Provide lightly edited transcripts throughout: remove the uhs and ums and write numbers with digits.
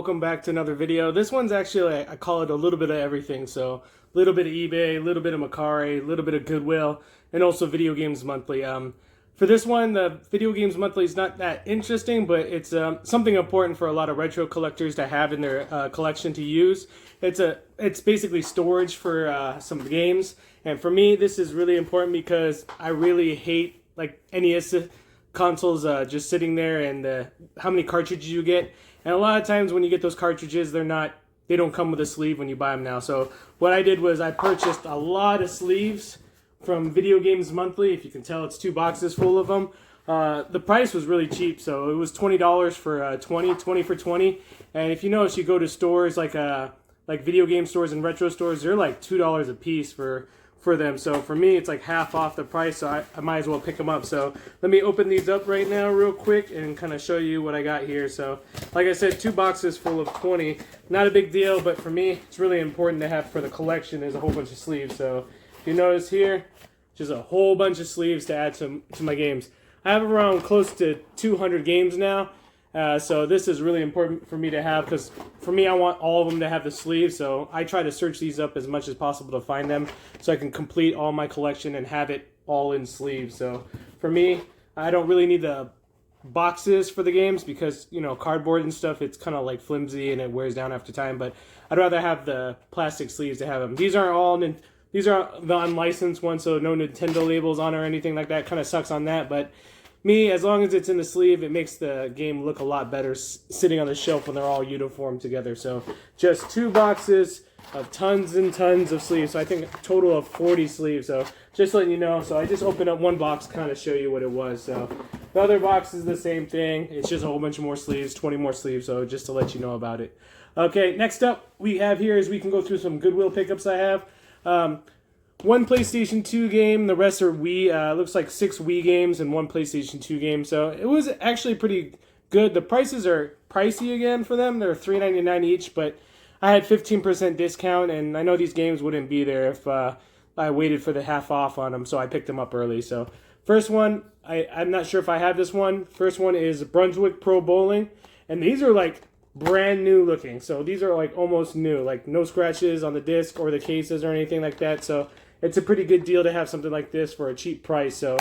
welcome back to another video. This one's actually, I call it a little bit of everything. So a little bit of eBay, a little bit of Macari, a little bit of Goodwill, and also Video Games Monthly. For this one, the Video Games Monthly is not that interesting, but it's something important for a lot of retro collectors to have in their collection to use. It's basically storage for some games, and for me, this is really important because I really hate like NES consoles just sitting there and how many cartridges you get. And a lot of times when you get those cartridges, they don't come with a sleeve when you buy them now. So what I did was I purchased a lot of sleeves from Video Games Monthly. If you can tell, it's 2 boxes full of them. The price was really cheap, so it was $20 for 20 for 20. And if you notice, you go to stores like video game stores and retro stores, they're like $2 a piece for them. So for me, it's like half off the price, so I might as well pick them up. So let me open these up right now real quick and kind of show you what I got here. So like I said, 2 boxes full of 20. Not a big deal, but for me, it's really important to have for the collection is a whole bunch of sleeves. So if you notice here, just a whole bunch of sleeves to add to my games. I have around close to 200 games now. So this is really important for me to have because for me, I want all of them to have the sleeves. So I try to search these up as much as possible to find them so I can complete all my collection and have it all in sleeves. So for me, I don't really need the boxes for the games because, you know, cardboard and stuff, it's kind of like flimsy and it wears down after time. But I'd rather have the plastic sleeves to have them. These are the unlicensed ones, so no Nintendo labels on or anything like that. Kind of sucks on that, but me, as long as it's in the sleeve, it makes the game look a lot better sitting on the shelf when they're all uniform together. So just 2 boxes of tons and tons of sleeves. So I think a total of 40 sleeves. So just letting you know. So I just opened up one box to kind of show you what it was. So the other box is the same thing. It's just a whole bunch more sleeves, 20 more sleeves. So just to let you know about it. Okay, next up we have here is we can go through some Goodwill pickups I have. One PlayStation 2 game, the rest are Wii. Looks like 6 Wii games and 1 PlayStation 2 game. So it was actually pretty good. The prices are pricey again for them. They're $3.99 each, but I had 15% discount, and I know these games wouldn't be there if I waited for the half off on them, so I picked them up early. So first one, I'm not sure if I have this one. First one is Brunswick Pro Bowling, and these are like brand new looking. So these are like almost new, like no scratches on the disc or the cases or anything like that. So it's a pretty good deal to have something like this for a cheap price. So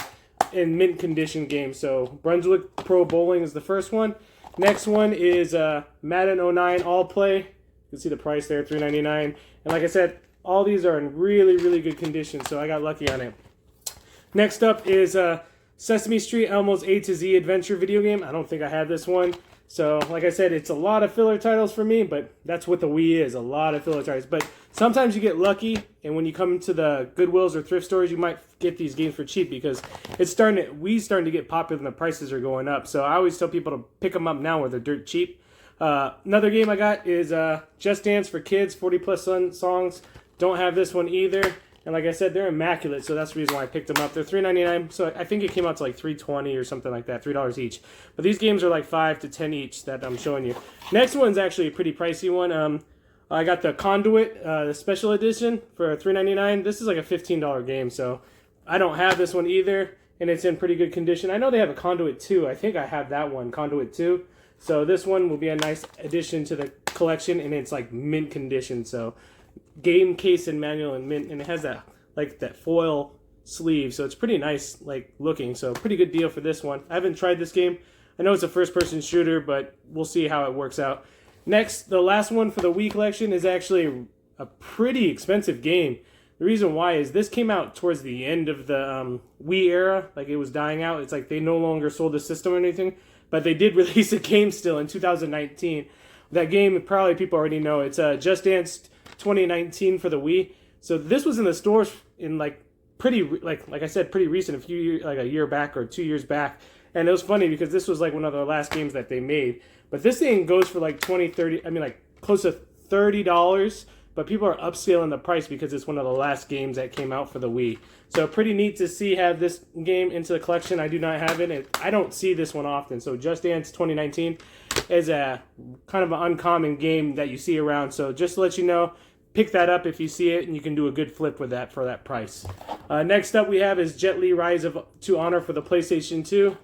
in mint condition game. So Brunswick Pro Bowling is the first one. Next one is Madden 09 All Play. You can see the price there, $3.99. And like I said, all these are in really, really good condition. So I got lucky on it. Next up is Sesame Street Elmo's A to Z Adventure video game. I don't think I have this one. So, like I said, it's a lot of filler titles for me, but that's what the Wii is, a lot of filler titles. But sometimes you get lucky, and when you come to the Goodwills or thrift stores, you might get these games for cheap because Wii's starting to get popular and the prices are going up. So I always tell people to pick them up now where they're dirt cheap. Another game I got is Just Dance for Kids, 40+ songs. Don't have this one either. And like I said, they're immaculate, so that's the reason why I picked them up. They're $3.99, so I think it came out to like $3.20 or something like that, $3 each. But these games are like $5 to $10 each that I'm showing you. Next one's actually a pretty pricey one. I got the Conduit, the special edition for $3.99. This is like a $15 game, so I don't have this one either, and it's in pretty good condition. I know they have a Conduit 2. I think I have that one, Conduit 2. So this one will be a nice addition to the collection, and it's like mint condition, so game case and manual and mint, and it has that foil sleeve, so it's pretty nice like looking. So pretty good deal for this one. I haven't tried this game. I know it's a first-person shooter, but we'll see how it works out. Next, the last one for the Wii collection is actually a pretty expensive game. The reason why is this came out towards the end of the Wii era, like it was dying out. It's like they no longer sold the system or anything, but they did release a game still in 2019. That game probably people already know. It's Just Dance 2019 for the Wii. So this was in the stores in like I said, pretty recent, a few years, like a year back or 2 years back. And it was funny because this was like one of the last games that they made. But this thing goes for like close to $30. But people are upscaling the price because it's one of the last games that came out for the Wii. So pretty neat to have this game into the collection. I do not have it. I don't see this one often. So Just Dance 2019 is a kind of an uncommon game that you see around. So just to let you know, pick that up if you see it, and you can do a good flip with that for that price. Next up we have is Jet Li Rise to Honor for the PlayStation 2.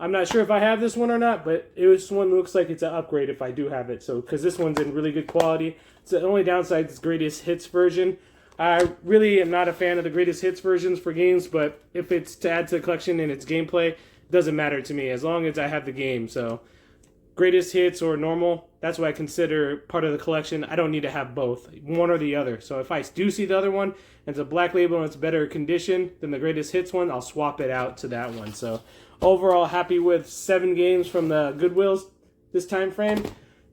I'm not sure if I have this one or not, but this one looks like it's an upgrade if I do have it. So, because this one's in really good quality. So the only downside is greatest hits version. I really am not a fan of the greatest hits versions for games, but if it's to add to the collection and its gameplay, it doesn't matter to me as long as I have the game. So, greatest hits or normal, that's what I consider part of the collection. I don't need to have both, one or the other. So if I do see the other one and it's a black label and it's better condition than the greatest hits one, I'll swap it out to that one. So overall, happy with 7 games from the Goodwills this time frame.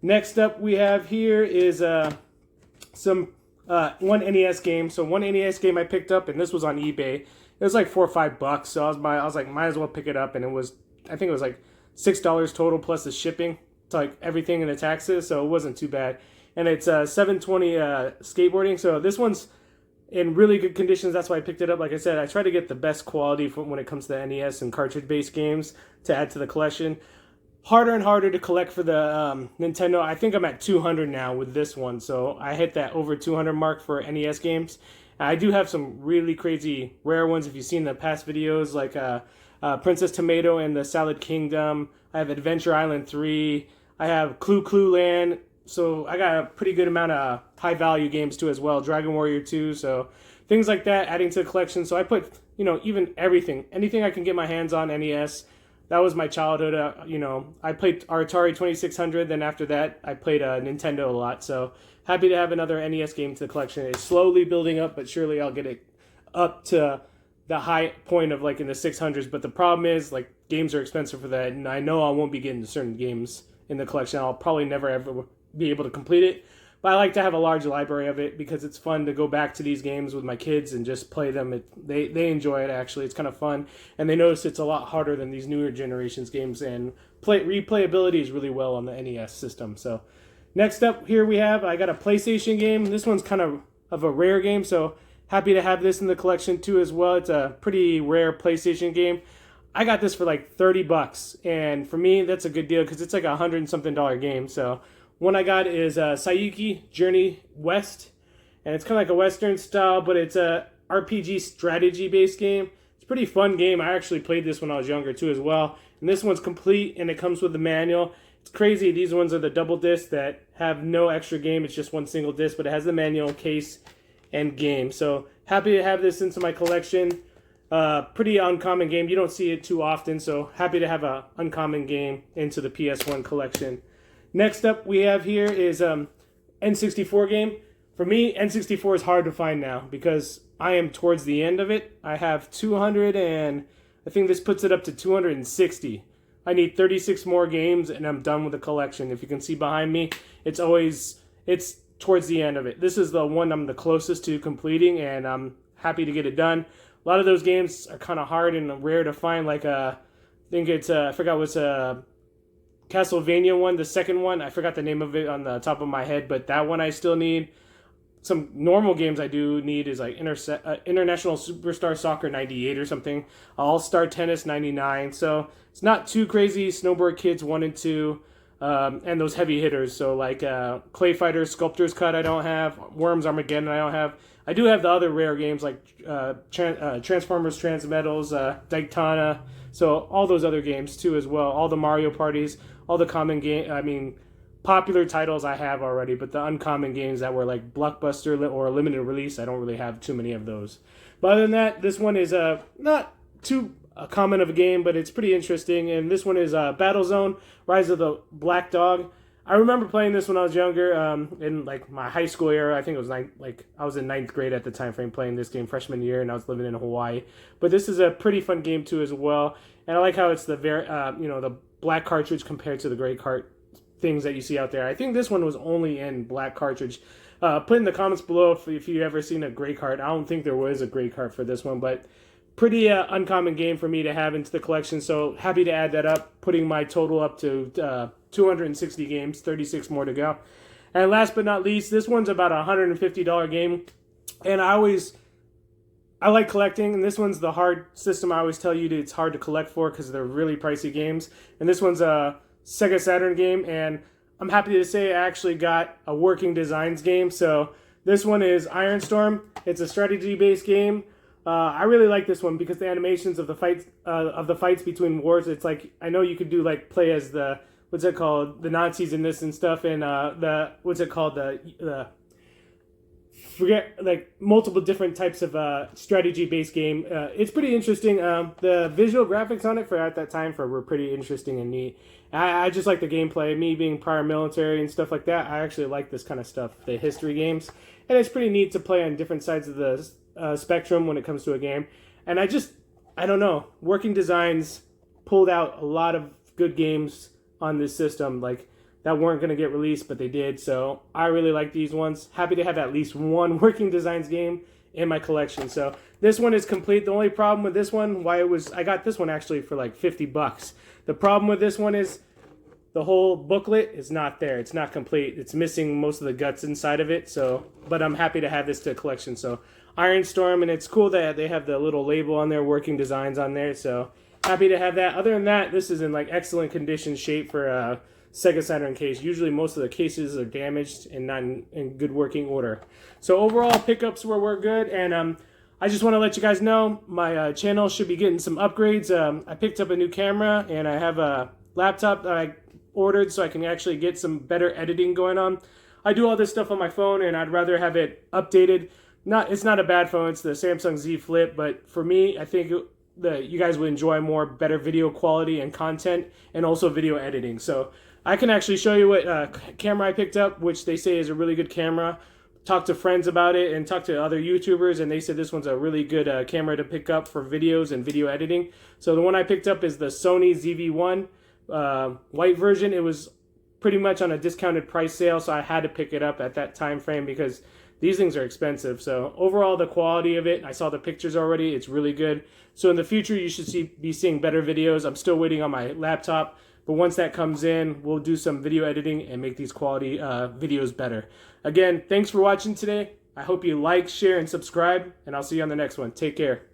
Next up we have here is one NES game. So one NES game I picked up, and this was on eBay. It was like $4 or $5, so I was like, might as well pick it up, and I think it was like $6 total plus the shipping. It's like everything and the taxes, so it wasn't too bad. And it's 720 skateboarding, so this one's in really good conditions. That's why I picked it up. Like I said, I try to get the best quality when it comes to the NES and cartridge-based games to add to the collection. Harder and harder to collect for the Nintendo. I think I'm at 200 now with this one, so I hit that over 200 mark for NES games. I do have some really crazy rare ones if you've seen the past videos, like Princess Tomato and the Salad Kingdom. I have Adventure Island 3. I have Clue Land. So I got a pretty good amount of high value games too as well. Dragon Warrior 2. So things like that adding to the collection. So I put, even anything I can get my hands on NES. That was my childhood. I played Atari 2600. Then after that, I played Nintendo a lot. So happy to have another NES game to the collection. It's slowly building up, but surely I'll get it up to the high point of like in the 600s. But the problem is like games are expensive for that, and I know I won't be getting certain games in the collection. I'll probably never ever be able to complete it. But I like to have a large library of it because it's fun to go back to these games with my kids and just play them. They enjoy it, actually. It's kind of fun. And they notice it's a lot harder than these newer generations games. And replayability is really well on the NES system. So next up here I got a PlayStation game. This one's kind of a rare game. So happy to have this in the collection too as well. It's a pretty rare PlayStation game. I got this for like $30. And for me, that's a good deal because it's like $100 and something game. So one I got is Saiyuki Journey West, and it's kind of like a Western style, but it's a RPG strategy-based game. It's a pretty fun game. I actually played this when I was younger too as well, and this one's complete, and it comes with the manual. It's crazy. These ones are the double discs that have no extra game. It's just one single disc, but it has the manual, case, and game. So happy to have this into my collection. Pretty uncommon game. You don't see it too often, so happy to have an uncommon game into the PS1 collection. Next up we have here is N64 game. For me, N64 is hard to find now because I am towards the end of it. I have 200 and I think this puts it up to 260. I need 36 more games and I'm done with the collection. If you can see behind me, it's towards the end of it. This is the one I'm the closest to completing and I'm happy to get it done. A lot of those games are kind of hard and rare to find, like I think it's I forgot what's Castlevania one, the second one. I forgot the name of it on the top of my head, but that one I still need. Some normal games I do need is like International Superstar Soccer 98 or something. All-Star Tennis 99. So it's not too crazy. Snowboard Kids 1 and 2. And those heavy hitters. So like Clay Fighters, Sculptor's Cut I don't have. Worms Armageddon I don't have. I do have the other rare games like Transformers Transmetals, Daytona. So all those other games too as well. All the Mario parties, all the popular titles I have already, but the uncommon games that were like blockbuster or limited release, I don't really have too many of those. But other than that, this one is not too common of a game, but it's pretty interesting. And this one is Battlezone, Rise of the Black Dog. I remember playing this when I was younger, in like my high school era. I think it was I was in 9th grade at the time frame playing this game freshman year, and I was living in Hawaii. But this is a pretty fun game too as well, and I like how it's the the black cartridge compared to the gray things that you see out there. I think this one was only in black cartridge. Put in the comments below if you ever seen a gray card. I don't think there was a gray card for this one, but pretty uncommon game for me to have into the collection. So happy to add that up, putting my total up to 260 games, 36 more to go. And last but not least, this one's about a $150 game. And I like collecting, and this one's the hard system. I always tell you it's hard to collect for because they're really pricey games. And this one's a Sega Saturn game, and I'm happy to say I actually got a working designs game. So this one is Iron Storm. It's a strategy-based game. I really like this one because the animations of the fights between wars. It's like, I know you could do like play as the, what's it called, the Nazis in this and stuff, and the, what's it called, the forget, like multiple different types of strategy based game. It's pretty interesting. The visual graphics on it for at that time were pretty interesting and neat. I just like the gameplay. Me being prior military and stuff like that, I actually like this kind of stuff, the history games, and it's pretty neat to play on different sides of the spectrum when it comes to a game. And I don't know, Working Designs pulled out a lot of good games on this system, like that weren't going to get released, but they did. So I really like these ones. Happy to have at least one Working Designs game in my collection. So this one is complete. The only problem with this one, I got this one actually for like $50. The problem with this one is the whole booklet is not there. It's not complete. It's missing most of the guts inside of it. So, but I'm happy to have this to collection. So Iron Storm, and it's cool that they have the little label on there, Working Designs on there. So happy to have that. Other than that, this is in like excellent condition shape for Sega Saturn case. Usually most of the cases are damaged and not in good working order. So overall, pickups were good, and I just want to let you guys know my channel should be getting some upgrades. I picked up a new camera, and I have a laptop that I ordered so I can actually get some better editing going on. I do all this stuff on my phone, and I'd rather have it updated. It's not a bad phone. It's the Samsung Z Flip, but for me, I think you guys would enjoy better video quality and content, and also video editing. So I can actually show you what camera I picked up, which they say is a really good camera. Talked to friends about it and talked to other YouTubers, and they said this one's a really good camera to pick up for videos and video editing. So the one I picked up is the Sony ZV-1 white version. It was pretty much on a discounted price sale, so I had to pick it up at that time frame because these things are expensive. So overall, the quality of it, I saw the pictures already, it's really good. So in the future, you should be seeing better videos. I'm still waiting on my laptop, but once that comes in, we'll do some video editing and make these quality videos better. Again, thanks for watching today. I hope you like, share, and subscribe, and I'll see you on the next one. Take care.